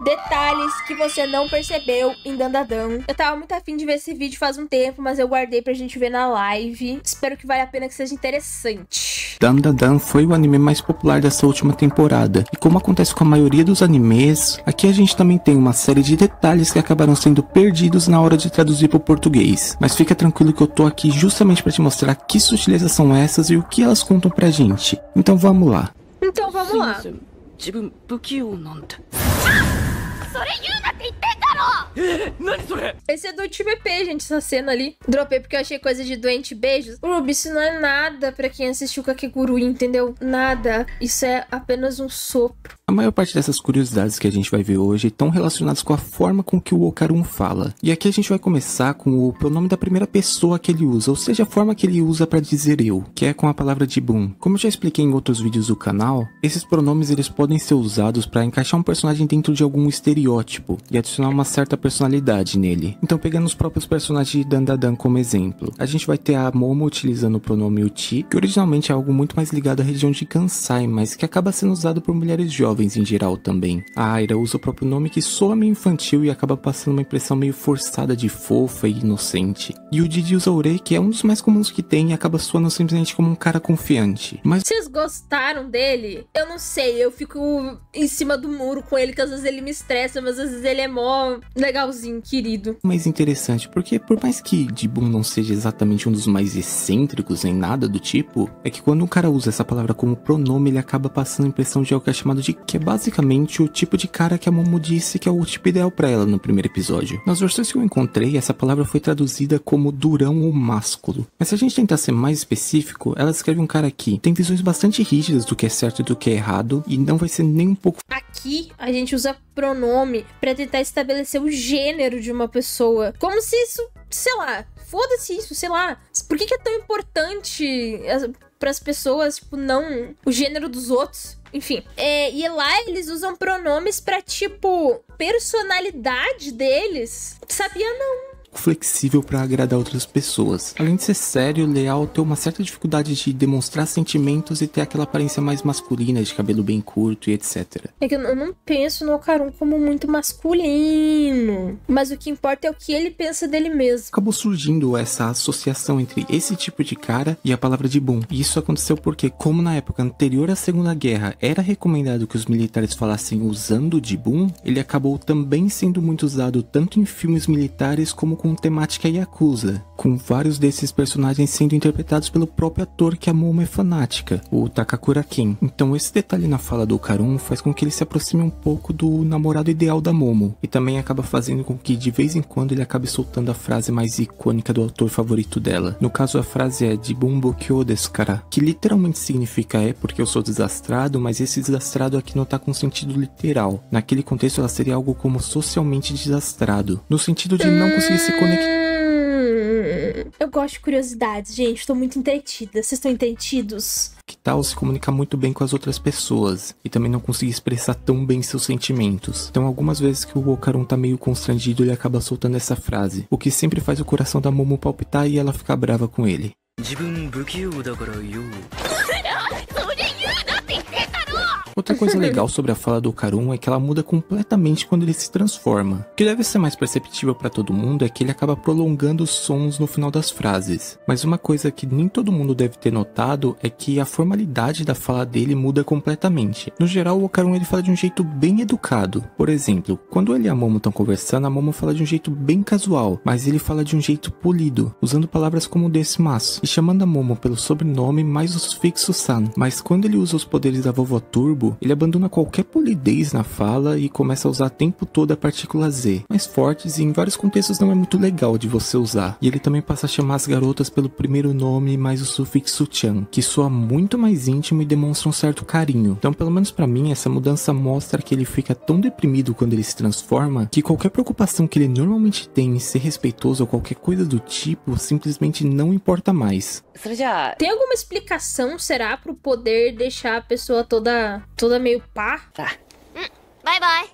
Detalhes que você não percebeu em Dandadan. Eu tava muito afim de ver esse vídeo faz um tempo, mas eu guardei pra gente ver na live. Espero que valha a pena, que seja interessante. Dandadan foi o anime mais popular dessa última temporada. E como acontece com a maioria dos animes, aqui a gente também tem uma série de detalhes que acabaram sendo perdidos na hora de traduzir pro português. Mas fica tranquilo que eu tô aqui justamente pra te mostrar que sutilezas são essas e o que elas contam pra gente. Então vamos lá. Esse é do time EP, gente, essa cena ali. Dropei porque eu achei coisa de doente beijos. Ruby, isso não é nada pra quem assistiu Kakegurui, entendeu? Nada. Isso é apenas um sopro. A maior parte dessas curiosidades que a gente vai ver hoje estão relacionadas com a forma com que o Okarun fala. E aqui a gente vai começar com o pronome da primeira pessoa que ele usa, ou seja, a forma que ele usa para dizer eu, que é com a palavra Jibun. Como eu já expliquei em outros vídeos do canal, esses pronomes eles podem ser usados para encaixar um personagem dentro de algum estereótipo e adicionar uma certa personalidade nele. Então, pegando os próprios personagens de Dandadan como exemplo, a gente vai ter a Momo utilizando o pronome uchi, que originalmente é algo muito mais ligado à região de Kansai, mas que acaba sendo usado por mulheres jovens em geral também. A Aira usa o próprio nome que soa meio infantil e acaba passando uma impressão meio forçada de fofa e inocente. E o Didi usa o Ore, que é um dos mais comuns que tem e acaba soando simplesmente como um cara confiante. Mas vocês gostaram dele? Eu não sei, eu fico em cima do muro com ele, que às vezes ele me estressa, mas às vezes ele é mó legalzinho, querido. Mais interessante, porque por mais que Jibun não seja exatamente um dos mais excêntricos em nada do tipo, é que quando um cara usa essa palavra como pronome, ele acaba passando a impressão de algo que é chamado de que é basicamente o tipo de cara que a Momo disse que é o tipo ideal pra ela no primeiro episódio. Nas versões que eu encontrei, essa palavra foi traduzida como durão ou másculo. Mas se a gente tentar ser mais específico, ela descreve um cara que tem visões bastante rígidas do que é certo e do que é errado, e não vai ser nem um pouco... Aqui, a gente usa pronome pra tentar estabelecer o gênero de uma pessoa. Como se isso, sei lá, foda-se isso, sei lá. Por que é tão importante pras pessoas, tipo, não o gênero dos outros? Enfim, e lá eles usam pronomes pra, tipo, personalidade deles. Sabia não? Flexível para agradar outras pessoas. Além de ser sério, Leal tem uma certa dificuldade de demonstrar sentimentos e ter aquela aparência mais masculina, de cabelo bem curto e etc. É que eu não penso no Okarun como muito masculino, mas o que importa é o que ele pensa dele mesmo. Acabou surgindo essa associação entre esse tipo de cara e a palavra Jibun. E isso aconteceu porque, como na época anterior à Segunda Guerra era recomendado que os militares falassem usando Jibun, ele acabou também sendo muito usado tanto em filmes militares como com temática Yakuza, com vários desses personagens sendo interpretados pelo próprio ator que a Momo é fanática, o Takakura Ken. Então esse detalhe na fala do Okarun faz com que ele se aproxime um pouco do namorado ideal da Momo, e também acaba fazendo com que de vez em quando ele acabe soltando a frase mais icônica do autor favorito dela. No caso a frase é Jibun Bokyo desu kara, que literalmente significa é porque eu sou desastrado, mas esse desastrado aqui não tá com sentido literal. Naquele contexto ela seria algo como socialmente desastrado, no sentido de não conseguir se conectar. Eu gosto de curiosidades, gente. Tô muito entretida. Vocês estão entretidos? Que tal se comunicar muito bem com as outras pessoas e também não conseguir expressar tão bem seus sentimentos. Então algumas vezes que o Okarun tá meio constrangido, ele acaba soltando essa frase, o que sempre faz o coração da Momo palpitar e ela ficar brava com ele. Outra coisa legal sobre a fala do Okarun é que ela muda completamente quando ele se transforma. O que deve ser mais perceptível para todo mundo é que ele acaba prolongando os sons no final das frases. Mas uma coisa que nem todo mundo deve ter notado é que a formalidade da fala dele muda completamente. No geral, o Okarun ele fala de um jeito bem educado. Por exemplo, quando ele e a Momo estão conversando, a Momo fala de um jeito bem casual, mas ele fala de um jeito polido, usando palavras como desimasu, e chamando a Momo pelo sobrenome mais o sufixo san. Mas quando ele usa os poderes da vovó Turbo, ele abandona qualquer polidez na fala e começa a usar o tempo todo a partícula Z, mais fortes e em vários contextos não é muito legal de você usar. E ele também passa a chamar as garotas pelo primeiro nome mais o sufixo chan, que soa muito mais íntimo e demonstra um certo carinho. Então, pelo menos pra mim, essa mudança mostra que ele fica tão deprimido quando ele se transforma, que qualquer preocupação que ele normalmente tem em ser respeitoso ou qualquer coisa do tipo, simplesmente não importa mais. Tem alguma explicação, será, pro poder deixar a pessoa toda meio pá? Bye bye.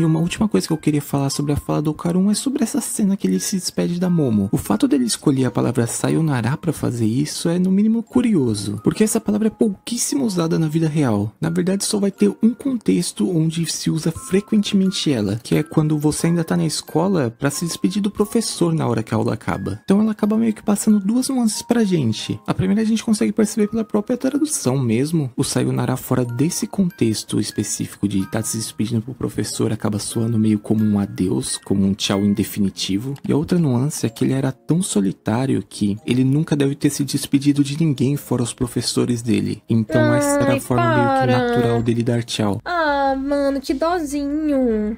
E uma última coisa que eu queria falar sobre a fala do Okarun é sobre essa cena que ele se despede da Momo. O fato dele escolher a palavra sayonara pra fazer isso é no mínimo curioso, porque essa palavra é pouquíssimo usada na vida real. Na verdade só vai ter um contexto onde se usa frequentemente ela, que é quando você ainda tá na escola pra se despedir do professor na hora que a aula acaba. Então ela acaba meio que passando duas nuances pra gente. A primeira a gente consegue perceber pela própria tradução mesmo. O sayonara fora desse contexto específico de estar se despedindo pro professor acaba soando meio como um adeus, como um tchau indefinitivo. E a outra nuance é que ele era tão solitário que ele nunca deve ter se despedido de ninguém fora os professores dele. Então essa era a forma meio que natural dele dar tchau. Ah, mano, que dozinho.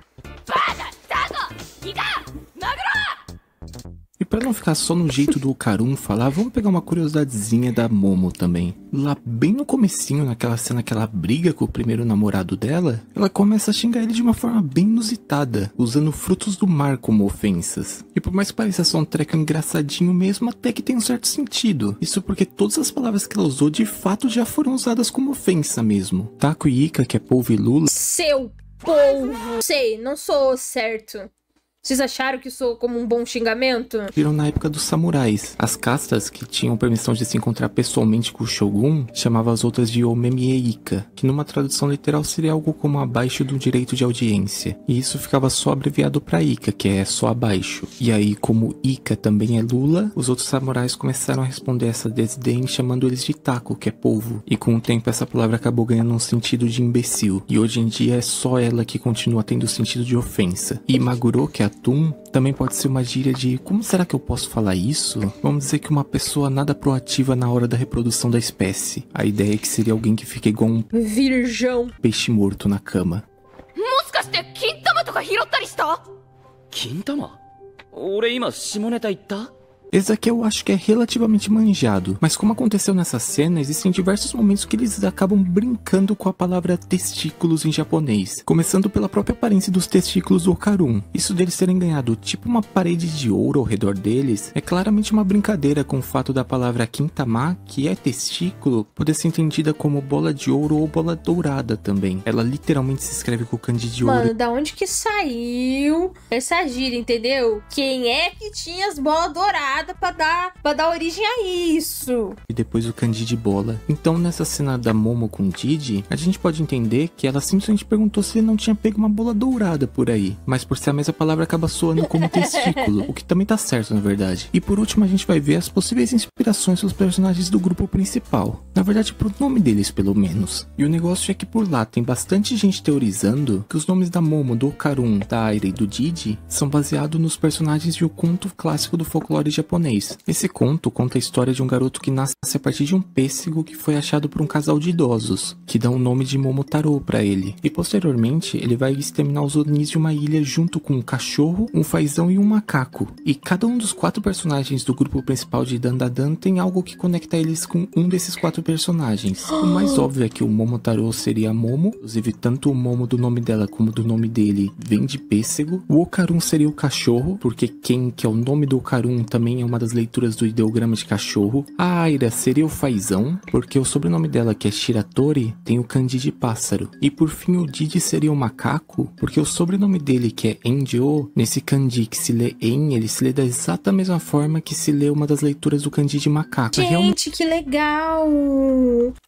E pra não ficar só no jeito do Okarun falar, vamos pegar uma curiosidadezinha da Momo também. Lá bem no comecinho, naquela cena que ela briga com o primeiro namorado dela, ela começa a xingar ele de uma forma bem inusitada, usando frutos do mar como ofensas. E por mais que pareça só um treco engraçadinho mesmo, até que tem um certo sentido. Isso porque todas as palavras que ela usou de fato já foram usadas como ofensa mesmo. Taco e Ika, que é polvo e lula. Seu polvo. Sei, não sou certo. Vocês acharam que sou como um bom xingamento? Viram na época dos samurais. As castas que tinham permissão de se encontrar pessoalmente com o Shogun chamavam as outras de Omemie Ika, que numa tradução literal seria algo como abaixo do direito de audiência. E isso ficava só abreviado para Ika, que é só abaixo. E aí, como Ika também é lula, os outros samurais começaram a responder essa desdém chamando eles de taco, que é polvo. E com o tempo essa palavra acabou ganhando um sentido de imbecil. E hoje em dia é só ela que continua tendo o sentido de ofensa. E Maguro, que é atum, também pode ser uma gíria de como será que eu posso falar isso? Vamos dizer que uma pessoa nada proativa na hora da reprodução da espécie. A ideia é que seria alguém que fica igual um virgão, peixe morto na cama. Quintama? Esse aqui eu acho que é relativamente manjado, mas como aconteceu nessa cena, existem diversos momentos que eles acabam brincando com a palavra testículos em japonês, começando pela própria aparência dos testículos do Okarun. Isso deles terem ganhado tipo uma parede de ouro ao redor deles, é claramente uma brincadeira com o fato da palavra Kintama, que é testículo, poder ser entendida como bola de ouro ou bola dourada também. Ela literalmente se escreve com o kanji de ouro. Mano, da onde que saiu essa gíria, entendeu? Quem é que tinha as bolas douradas pra dar origem a isso? E depois o kanji de bola. Então nessa cena da Momo com Didi, a gente pode entender que ela simplesmente perguntou se ele não tinha pego uma bola dourada por aí. Mas por ser a mesma palavra acaba soando como testículo, o que também tá certo na verdade. E por último a gente vai ver as possíveis inspirações dos personagens do grupo principal. Na verdade pro nome deles pelo menos. E o negócio é que por lá tem bastante gente teorizando que os nomes da Momo, do Okarun, da Aira e do Didi são baseados nos personagens de um conto clássico do folclore japonês. Esse conto conta a história de um garoto que nasce a partir de um pêssego que foi achado por um casal de idosos, que dão o nome de Momotaro para ele. E posteriormente, ele vai exterminar os Onis de uma ilha junto com um cachorro, um fazão e um macaco. E cada um dos 4 personagens do grupo principal de Dandadan tem algo que conecta eles com um desses 4 personagens. O mais óbvio é que o Momotaro seria a Momo, inclusive tanto o Momo do nome dela como do nome dele vem de pêssego. O Okarun seria o cachorro, porque Ken, que é o nome do Okarun, também é uma das leituras do ideograma de cachorro. A Aira seria o fazão, porque o sobrenome dela, que é Shiratori, tem o kanji de pássaro. E por fim o Didi seria o macaco, porque o sobrenome dele, que é Enjo, nesse kanji que se lê En, ele se lê da exata mesma forma que se lê uma das leituras do kanji de macaco. Gente, que legal!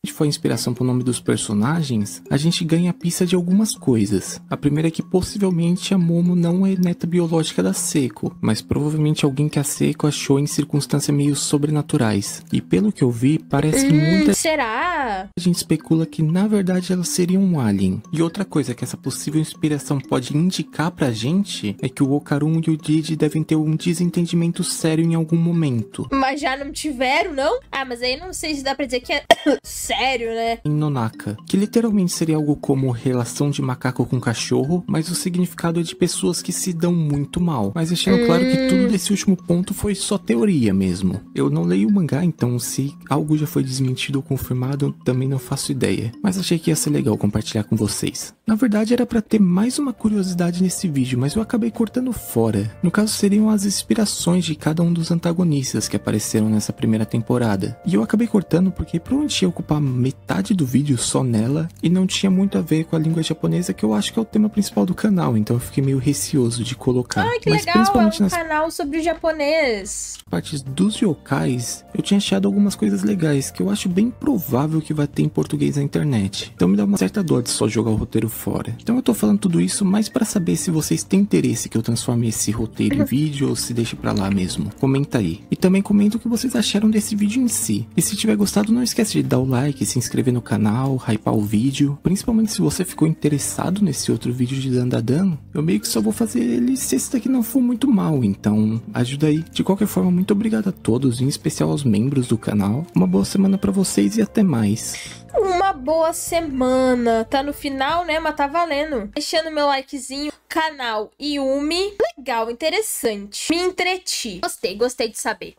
Se for a inspiração pro nome dos personagens, a gente ganha a pista de algumas coisas. A primeira é que possivelmente a Momo não é neta biológica da Seiko, mas provavelmente alguém que a Seiko achou em circunstâncias meio sobrenaturais. E pelo que eu vi, parece que muita será? gente especula que na verdade ela seria um alien. E outra coisa que essa possível inspiração pode indicar pra gente é que o Okarun e o Didi devem ter um desentendimento sério em algum momento. Mas já não tiveram, não? Ah, mas aí não sei se dá pra dizer que é sério, né? Em Nonaka, que literalmente seria algo como relação de macaco com cachorro, mas o significado é de pessoas que se dão muito mal. Mas deixando claro que tudo desse último ponto foi só teoria mesmo. Eu não leio o mangá, então se algo já foi desmentido ou confirmado, eu também não faço ideia. Mas achei que ia ser legal compartilhar com vocês. Na verdade era pra ter mais uma curiosidade nesse vídeo, mas eu acabei cortando fora. No caso seriam as inspirações de cada um dos antagonistas que apareceram nessa primeira temporada. E eu acabei cortando porque provavelmente ia ocupar metade do vídeo só nela e não tinha muito a ver com a língua japonesa, que eu acho que é o tema principal do canal, então eu fiquei meio receoso de colocar. Ai, que mas legal, principalmente é um nas canal sobre japonês. partes dos yokais, eu tinha achado algumas coisas legais que eu acho bem provável que vai ter em português na internet. Então me dá uma certa dor de só jogar o roteiro fora. Então eu tô falando tudo isso mais pra saber se vocês têm interesse que eu transforme esse roteiro em vídeo ou se deixe pra lá mesmo. Comenta aí. E também comenta o que vocês acharam desse vídeo em si. E se tiver gostado, não esquece de dar o like, se inscrever no canal, hypar o vídeo. Principalmente se você ficou interessado nesse outro vídeo de Dandadan, eu meio que só vou fazer ele se esse daqui não for muito mal, então ajuda aí. De qualquer forma, muito obrigado a todos, em especial aos membros do canal. Uma boa semana pra vocês e até mais. Uma boa semana. Tá no final, né? Mas tá valendo. Deixando meu likezinho. Canal Yumi. Legal, interessante. Me entreti. Gostei de saber.